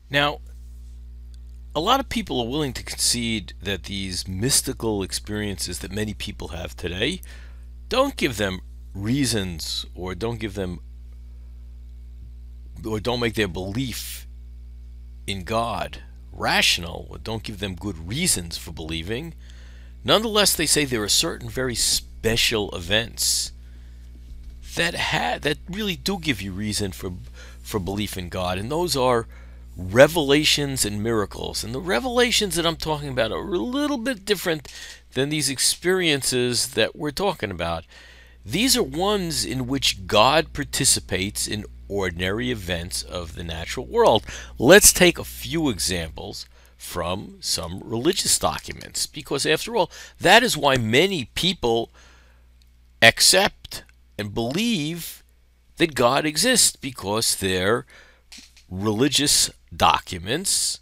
Now, a lot of people are willing to concede that these mystical experiences that many people have today don't give them reasons, or don't make their belief in God rational, or don't give them good reasons for believing. Nonetheless, they say there are certain very special events that really do give you reason for belief in God, and those are revelations and miracles. And the revelations that I'm talking about are a little bit different than these experiences that we're talking about. These are ones in which God participates in ordinary events of the natural world. Let's take a few examples from some religious documents, because after all, that is why many people accept and believe that God exists, because their religious documents,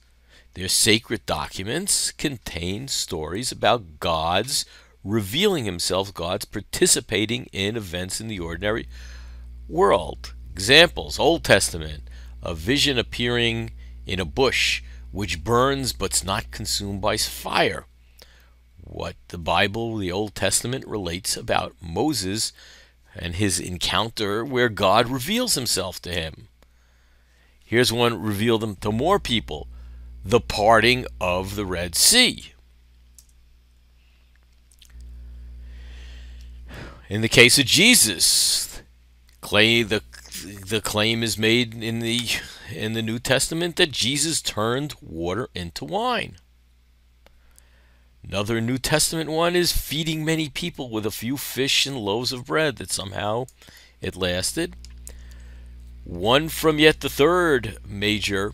their sacred documents, contain stories about God's revealing himself, God's participating in events in the ordinary world. Examples: Old Testament, a vision appearing in a bush which burns but's not consumed by fire. What the Bible, the Old Testament, relates about Moses and his encounter where God reveals himself to him. Here's one revealed to more people: the parting of the Red Sea. In the case of Jesus, the claim is made in the New Testament that Jesus turned water into wine. Another New Testament one is feeding many people with a few fish and loaves of bread, that somehow it lasted. One from yet the third major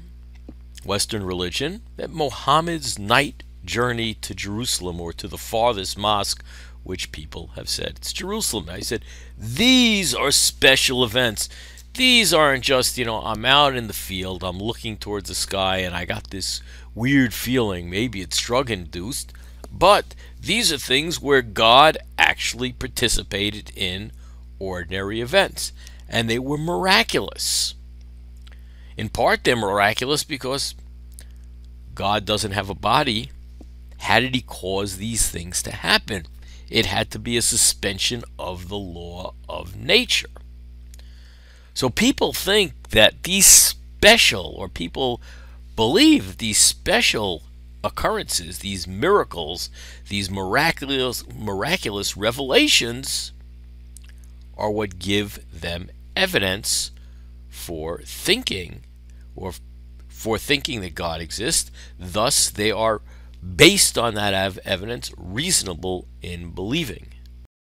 Western religion, that Mohammed's night journey to Jerusalem, or to the farthest mosque, which people have said it's Jerusalem. I said, these are special events. These aren't just, I'm out in the field, I'm looking towards the sky, and I got this weird feeling. Maybe it's drug induced, but these are things where God actually participated in ordinary events, and they were miraculous. In part, they're miraculous because God doesn't have a body. How did he cause these things to happen? It had to be a suspension of the law of nature. So people think that people believe that these special occurrences, these miracles, these miraculous revelations are what give them evidence for thinking, or for thinking that God exists. Thus, they are, based on that evidence, reasonable in believing.